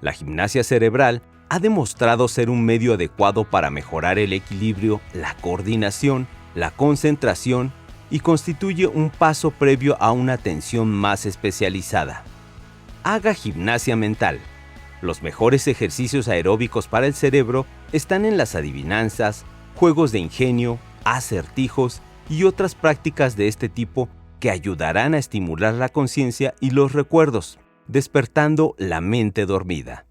La gimnasia cerebral ha demostrado ser un medio adecuado para mejorar el equilibrio, la coordinación, la concentración y constituye un paso previo a una atención más especializada. Haga gimnasia mental. Los mejores ejercicios aeróbicos para el cerebro están en las adivinanzas, juegos de ingenio, acertijos y otras prácticas de este tipo que ayudarán a estimular la conciencia y los recuerdos, despertando la mente dormida.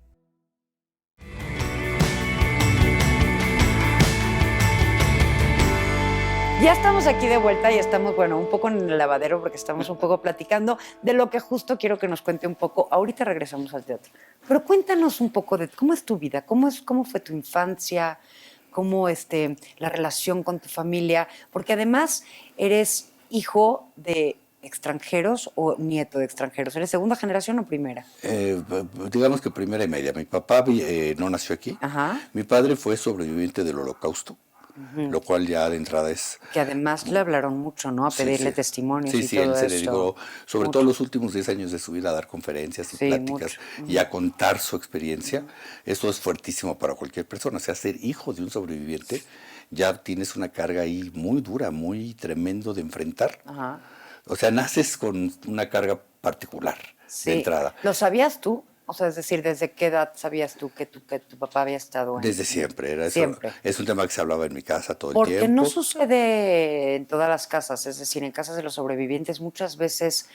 Ya estamos aquí de vuelta y estamos, un poco en el lavadero porque estamos un poco platicando de lo que justo quiero que nos cuente un poco. Ahorita regresamos al teatro. Pero cuéntanos un poco de cómo es tu vida, cómo fue tu infancia, cómo la relación con tu familia, porque además eres hijo de extranjeros o nieto de extranjeros. ¿Eres segunda generación o primera? Digamos que primera y media. Mi papá no nació aquí. Ajá. Mi padre fue sobreviviente del Holocausto. Lo cual ya de entrada es... Que además le hablaron mucho, ¿no? A pedirle testimonios y todo eso. Sí, él se dedicó, sobre todo los últimos 10 años de su vida, a dar conferencias y pláticas y a contar su experiencia. Eso es fuertísimo para cualquier persona. O sea, ser hijo de un sobreviviente, ya tienes una carga ahí muy dura, muy tremendo de enfrentar. Ajá. O sea, naces con una carga particular de entrada. ¿Lo sabías tú? O sea, es decir, ¿desde qué edad sabías tú que tu papá había estado en...? Desde siempre, era siempre. Eso. Es un tema que se hablaba en mi casa todo el tiempo. Porque no sucede en todas las casas, es decir, en casas de los sobrevivientes muchas veces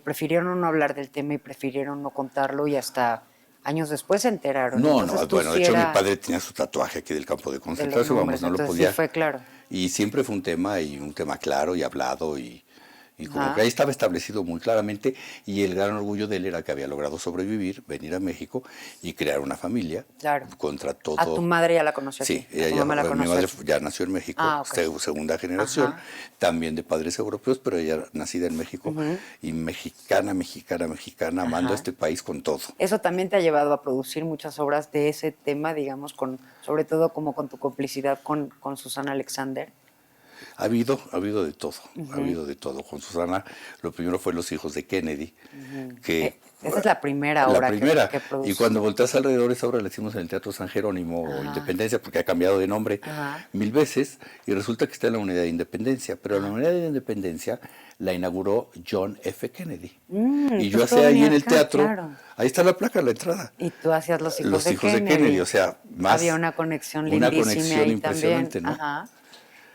prefirieron no hablar del tema y prefirieron no contarlo y hasta años después se enteraron. No, bueno, de hecho mi padre tenía su tatuaje aquí del campo de concentración, no lo podía. Sí, fue claro. Y siempre fue un tema claro y hablado y como que ahí estaba establecido muy claramente, y el gran orgullo de él era que había logrado sobrevivir, venir a México y crear una familia contra todo. ¿A tu madre ya la conoció? Sí, mi madre ya nació en México, segunda generación, también de padres europeos, pero ella nacida en México y mexicana, amando a este país con todo. Eso también te ha llevado a producir muchas obras de ese tema, digamos, sobre todo como con tu complicidad con Susana Alexander. Ha habido de todo, ha habido de todo. Con Susana, lo primero fue Los hijos de Kennedy, que... Esa es la primera obra que produce. Y cuando volteas alrededor, esa obra la hicimos en el Teatro San Jerónimo o Independencia, porque ha cambiado de nombre 1000 veces, y resulta que está en la Unidad de Independencia, pero la Unidad de Independencia la inauguró John F. Kennedy. Y yo hacía ahí en el teatro, ahí está la placa, la entrada. Y tú hacías Los hijos de Kennedy, o sea, más... Había una conexión lindísima ahí impresionante, también. ¿no?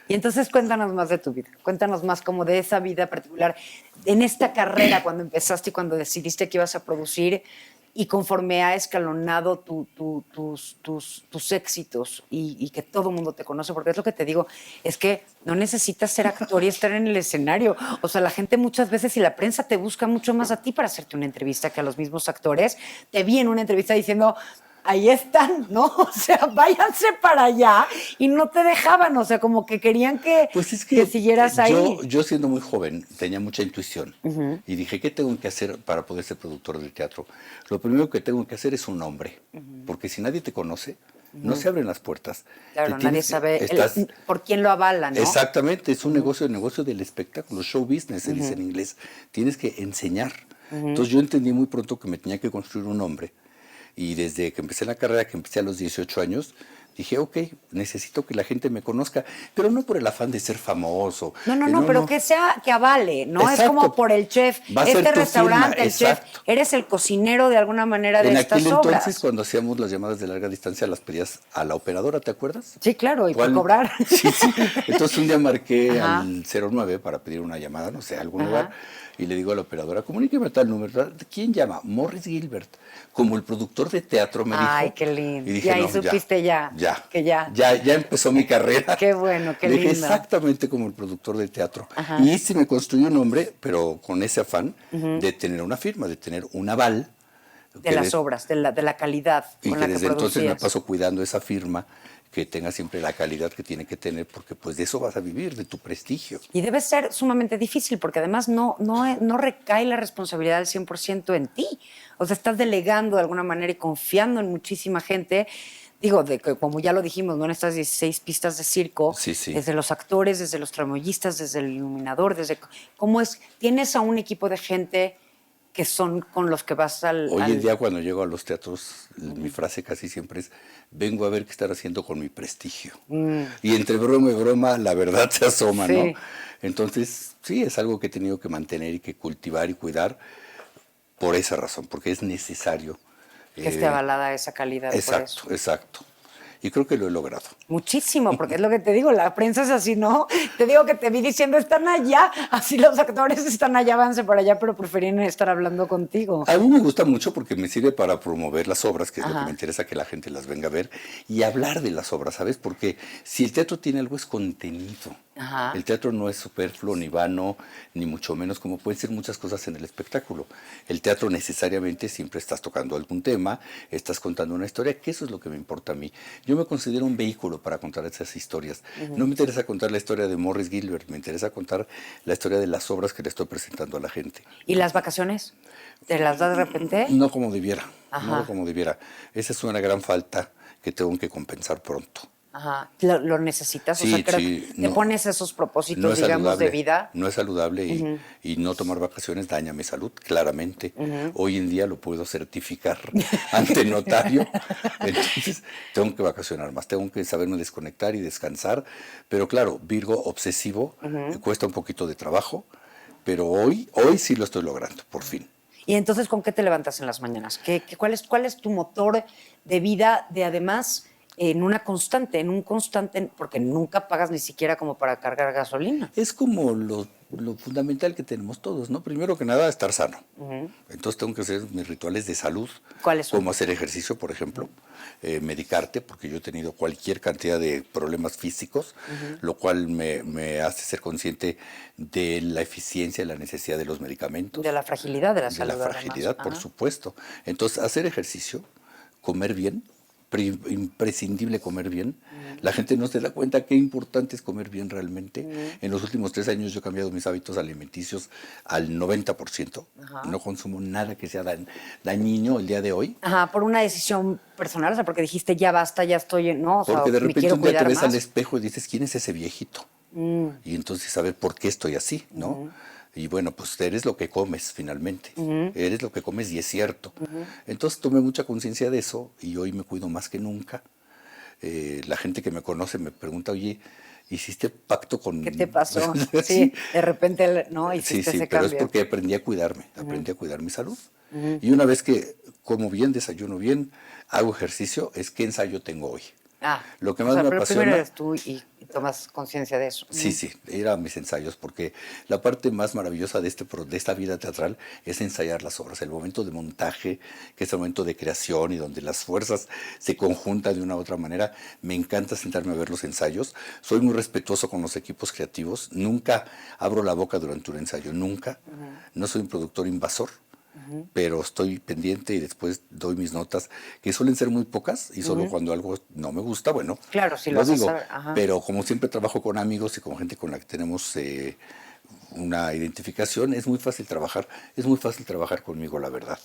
Y entonces cuéntanos más de tu vida, cuéntanos más como de esa vida particular, en esta carrera cuando empezaste y cuando decidiste que ibas a producir y conforme ha escalonado tus éxitos y que todo el mundo te conoce, porque es lo que te digo, es que no necesitas ser actor y estar en el escenario. O sea, la gente muchas veces y la prensa te busca mucho más a ti para hacerte una entrevista que a los mismos actores. Te vi en una entrevista diciendo... Ahí están, ¿no? O sea, váyanse para allá y no te dejaban, o sea, como que querían que siguieras ahí. Yo siendo muy joven tenía mucha intuición y dije, ¿qué tengo que hacer para poder ser productor de teatro? Lo primero que tengo que hacer es un nombre, porque si nadie te conoce, no se abren las puertas. Claro, nadie sabe por quién lo avala, ¿no? Exactamente, es un negocio, el negocio del espectáculo, show business se dice en inglés. Tienes que enseñar. Entonces yo entendí muy pronto que me tenía que construir un nombre. Y desde que empecé la carrera, que empecé a los 18 años, dije, ok, necesito que la gente me conozca, pero no por el afán de ser famoso. No, pero que avale, ¿no? Exacto. Es como por el chef, restaurante, el chef, eres el cocinero de alguna manera de estas obras. En aquel entonces, cuando hacíamos las llamadas de larga distancia, las pedías a la operadora, ¿te acuerdas? Sí, claro, y por cobrar. Sí. Entonces un día marqué al 09 para pedir una llamada, no sé, a algún lugar, y le digo a la operadora, comuníqueme tal número. ¿Quién llama? Morris Gilbert. Como el productor de teatro me dijo. Ay, qué lindo. Y dije, y ahí supiste ya. Ya empezó mi carrera. Qué bueno, qué lindo. Dije exactamente como el productor de teatro. Y sí me construí un nombre, pero con ese afán de tener una firma, de tener un aval. De las obras, de la calidad y con la que que desde entonces producías. me paso cuidando esa firma, que tenga siempre la calidad que tiene que tener, porque pues de eso vas a vivir, de tu prestigio. Y debe ser sumamente difícil, porque además no recae la responsabilidad al 100% en ti. O sea, estás delegando de alguna manera y confiando en muchísima gente. Digo, como ya lo dijimos, ¿no? En estas 16 pistas de circo, desde los actores, desde los tramoyistas, desde el iluminador, tienes a un equipo de gente que son con los que vas Hoy en día cuando llego a los teatros, mi frase casi siempre es, vengo a ver qué están haciendo con mi prestigio. Y entre broma y broma, la verdad se asoma, Sí. ¿no? Entonces, sí, es algo que he tenido que mantener y que cultivar y cuidar por esa razón, porque es necesario. que esté avalada esa calidad. Por eso. Exacto, exacto. Y creo que lo he logrado. Muchísimo, porque es lo que te digo, la prensa es así, ¿no? Te digo que te vi diciendo, están allá, así los actores están allá, váyanse por allá, pero preferían estar hablando contigo. A mí me gusta mucho porque me sirve para promover las obras, que es lo Ajá. que me interesa que la gente las venga a ver, y hablar de las obras, ¿sabes? Porque si el teatro tiene algo es contenido. Ajá. El teatro no es superfluo ni vano, ni mucho menos como pueden ser muchas cosas en el espectáculo. El teatro necesariamente siempre estás tocando algún tema, estás contando una historia, que eso es lo que me importa a mí. Yo me considero un vehículo para contar esas historias. No me interesa contar la historia de Morris Gilbert, me interesa contar la historia de las obras que le estoy presentando a la gente. ¿Y las vacaciones? ¿Te las das de repente? No como debiera, Ajá. no como debiera. Esa es una gran falta que tengo que compensar pronto. Ajá. ¿Lo necesitas? Sí, o sea, creo sí, que te no. pones esos propósitos, No es digamos, saludable, de vida. no es saludable y no tomar vacaciones daña mi salud, claramente. Hoy en día lo puedo certificar ante notario. Entonces tengo que vacacionar más, tengo que saberme desconectar y descansar. Pero claro, Virgo obsesivo, cuesta un poquito de trabajo, pero hoy sí lo estoy logrando, por fin. Y entonces, ¿con qué te levantas en las mañanas? ¿Cuál es tu motor de vida de además en un constante, porque nunca pagas ni siquiera como para cargar gasolina? Es como lo fundamental que tenemos todos, ¿no? Primero que nada, estar sano. Entonces tengo que hacer mis rituales de salud. ¿Cuáles son? Como hacer ejercicio, por ejemplo. Medicarte, porque yo he tenido cualquier cantidad de problemas físicos, lo cual me hace ser consciente de la eficiencia y la necesidad de los medicamentos. De la fragilidad de la salud. De la fragilidad, además. por Ajá. supuesto. Entonces, hacer ejercicio, comer bien, imprescindible comer bien. La gente no se da cuenta qué importante es comer bien realmente. En los últimos 3 años yo he cambiado mis hábitos alimenticios al 90%. Ajá. No consumo nada que sea dañino el día de hoy. Ajá, por una decisión personal, o sea, porque dijiste, ya basta, ya estoy, ¿no? O sea, Porque de me repente quiero un día te cuidar ves al más. espejo y dices, ¿quién es ese viejito? Y entonces saber por qué estoy así, ¿no? Y bueno, pues eres lo que comes finalmente. Eres lo que comes y es cierto. Entonces tomé mucha conciencia de eso y hoy me cuido más que nunca. La gente que me conoce me pregunta, oye, ¿hiciste pacto con...? ¿Qué te pasó? Sí. Sí, de repente, ¿no? Sí, Hiciste sí, ese pero cambio. es porque aprendí a cuidarme, aprendí a cuidar mi salud. Y una vez que como bien, desayuno bien, hago ejercicio, es qué ensayo tengo hoy. Ah, Lo que o más sea, me pero apasiona... primero eres tú y tomas conciencia de eso. Sí, sí, ir a mis ensayos, porque la parte más maravillosa de esta vida teatral es ensayar las obras, el momento de montaje, que es el momento de creación y donde las fuerzas se conjuntan de una u otra manera. Me encanta sentarme a ver los ensayos, soy muy respetuoso con los equipos creativos, nunca abro la boca durante un ensayo, nunca. No soy un productor invasor. Pero estoy pendiente y después doy mis notas, que suelen ser muy pocas, y solo cuando algo no me gusta, bueno, Claro, sí lo lo vas a digo. saber, ajá. Pero como siempre trabajo con amigos y con gente con la que tenemos una identificación, es muy fácil trabajar conmigo, la verdad.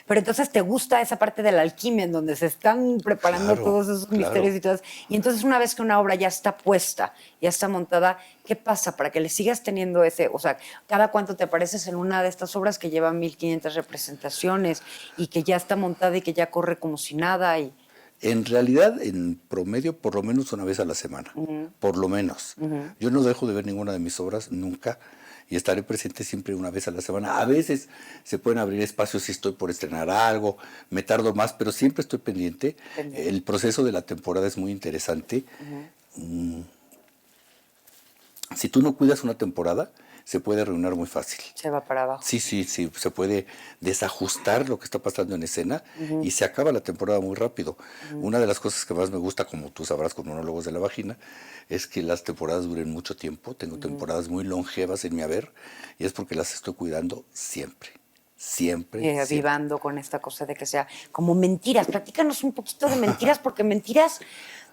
Pero entonces te gusta esa parte de la alquimia en donde se están preparando Claro, todos esos claro. misterios y todo. Y entonces una vez que una obra ya está puesta, ya está montada, ¿qué pasa para que le sigas teniendo ese, o sea, cada cuánto te apareces en una de estas obras que lleva 1500 representaciones y que ya está montada y que ya corre como si nada y... En realidad, en promedio, por lo menos una vez a la semana, por lo menos. Yo no dejo de ver ninguna de mis obras nunca y estaré presente siempre una vez a la semana. A veces se pueden abrir espacios si estoy por estrenar algo, me tardo más, pero siempre estoy pendiente. El proceso de la temporada es muy interesante. Si tú no cuidas una temporada, se puede arruinar muy fácil. Se va para abajo. Sí, se puede desajustar lo que está pasando en escena y se acaba la temporada muy rápido. Una de las cosas que más me gusta, como tú sabrás con Monólogos de la Vagina, es que las temporadas duren mucho tiempo. Tengo temporadas muy longevas en mi haber y es porque las estoy cuidando siempre. Siempre. Y avivando con esta cosa de que sea como mentiras. Platícanos un poquito de mentiras, porque mentiras,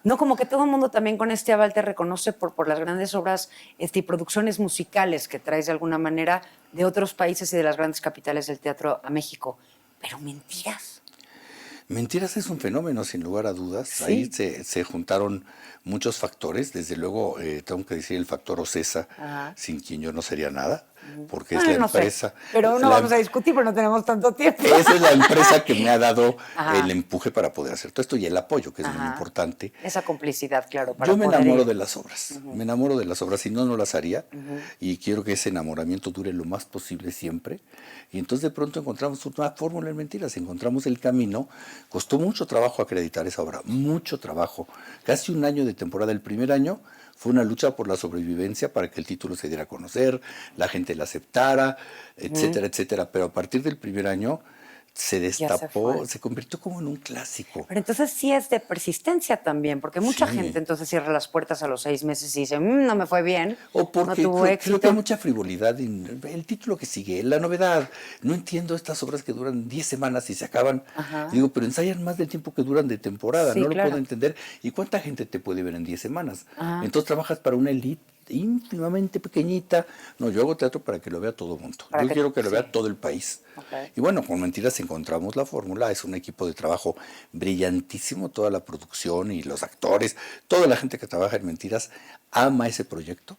no como que todo el mundo también con este aval te reconoce por las grandes obras y producciones musicales que traes de alguna manera de otros países y de las grandes capitales del teatro a México. Pero mentiras. Mentiras es un fenómeno, sin lugar a dudas. Sí. Ahí se juntaron muchos factores. Desde luego, tengo que decir el factor Ocesa, Ajá. sin quien yo no sería nada. porque es la No sé, empresa. pero no vamos a discutir, pero no tenemos tanto tiempo. Esa es la empresa que me ha dado Ajá. el empuje para poder hacer todo esto y el apoyo, que es muy importante. Esa complicidad, claro, para Yo me poder enamoro ir. de las obras, me enamoro de las obras, si no, no las haría, y quiero que ese enamoramiento dure lo más posible siempre. Y entonces de pronto encontramos una fórmula en Mentiras, encontramos el camino. Costó mucho trabajo acreditar esa obra, mucho trabajo, casi un año de temporada. El primer año fue una lucha por la sobrevivencia para que el título se diera a conocer, la gente la aceptara, etcétera, etcétera. Pero a partir del primer año se destapó, se convirtió como en un clásico. Pero entonces sí es de persistencia también, porque mucha Sí. gente entonces cierra las puertas a los 6 meses y dice, no me fue bien, O porque no tuvo creo éxito. que hay mucha frivolidad en el título que sigue, la novedad. No entiendo estas obras que duran 10 semanas y se acaban. Digo, pero ensayan más del tiempo que duran de temporada, Sí, no lo claro. puedo entender. ¿Y cuánta gente te puede ver en 10 semanas? Entonces trabajas para una elite ínfimamente pequeñita. No, yo hago teatro para que lo vea todo el mundo. Yo quiero que lo vea todo el país. Okay. Y bueno, con Mentiras encontramos la fórmula. Es un equipo de trabajo brillantísimo, toda la producción y los actores, toda la gente que trabaja en Mentiras ama ese proyecto.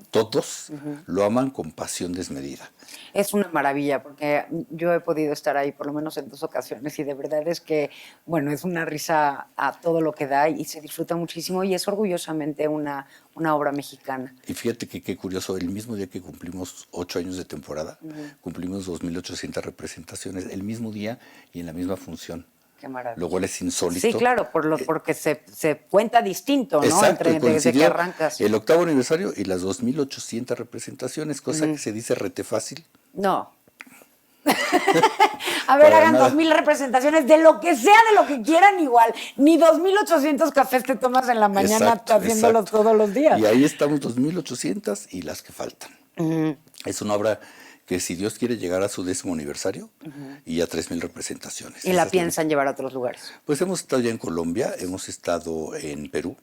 Todos lo aman con pasión desmedida. Es una maravilla, porque yo he podido estar ahí por lo menos en 2 ocasiones y de verdad es que, bueno, es una risa a todo lo que da y se disfruta muchísimo y es orgullosamente una obra mexicana. Y fíjate que qué curioso, el mismo día que cumplimos 8 años de temporada, cumplimos 2.800 representaciones, el mismo día y en la misma función. Qué maravilla. Lo cual es insólito. Sí, claro, porque se cuenta distinto, ¿no? Exacto, Desde que coincidió arrancas. el 8º aniversario y las 2.800 representaciones, cosa que se dice rete fácil. No. A ver, Para hagan nada. 2,000 representaciones de lo que sea, de lo que quieran igual. Ni 2,800 cafés te tomas en la mañana Exacto, haciéndolos exacto. todos los días. Y ahí estamos 2.800 y las que faltan. Es una obra que si Dios quiere llegar a su 10º aniversario y a 3.000 representaciones. Y Esa la es la piensan llevar a otros lugares. Pues hemos estado ya en Colombia, hemos estado en Perú,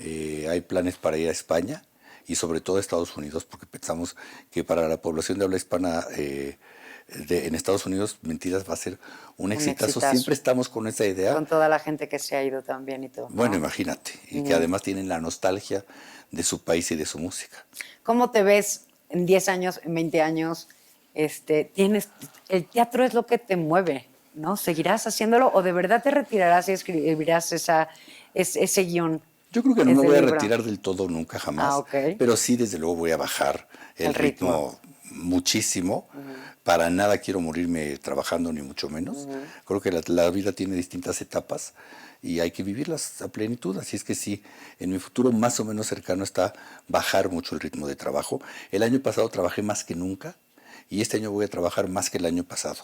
hay planes para ir a España y sobre todo a Estados Unidos, porque pensamos que para la población de habla hispana en Estados Unidos, Mentiras va a ser un exitazo. Siempre estamos con esa idea. Con toda la gente que se ha ido también y todo. Bueno, ¿no? imagínate, y que además tienen la nostalgia de su país y de su música. ¿Cómo te ves en 10 años, en 20 años? El teatro es lo que te mueve, ¿no? ¿Seguirás haciéndolo o de verdad te retirarás y escribirás ese guión? Yo creo que no me ese voy a libro? retirar del todo nunca, jamás. Ok. Pero sí, desde luego, voy a bajar el ritmo muchísimo. Para nada quiero morirme trabajando, ni mucho menos. Creo que la vida tiene distintas etapas y hay que vivirlas a plenitud. Así es que sí, en mi futuro más o menos cercano está bajar mucho el ritmo de trabajo. El año pasado trabajé más que nunca y este año voy a trabajar más que el año pasado.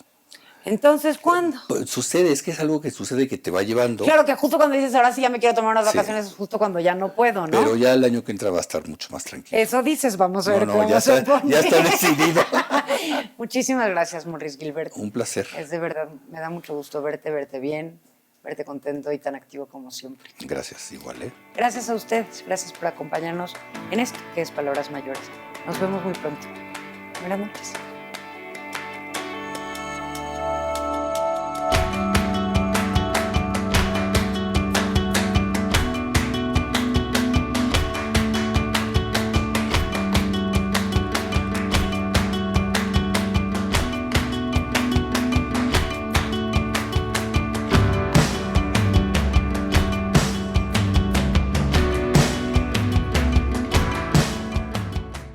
Entonces, ¿cuándo? Pues sucede, es que es algo que sucede que te va llevando. Claro que justo cuando dices, ahora sí ya me quiero tomar unas Sí. vacaciones, es justo cuando ya no puedo, ¿no? Pero ya el año que entra va a estar mucho más tranquilo. Eso dices, vamos a ver No, cómo ya se está, pone. ya está decidido. Muchísimas gracias, Maurice Gilbert. Un placer. Es de verdad, me da mucho gusto verte bien, verte contento y tan activo como siempre. Gracias, igual, ¿eh? Gracias a ustedes, gracias por acompañarnos en esto que es Palabras Mayores. Nos vemos muy pronto. Buenas noches.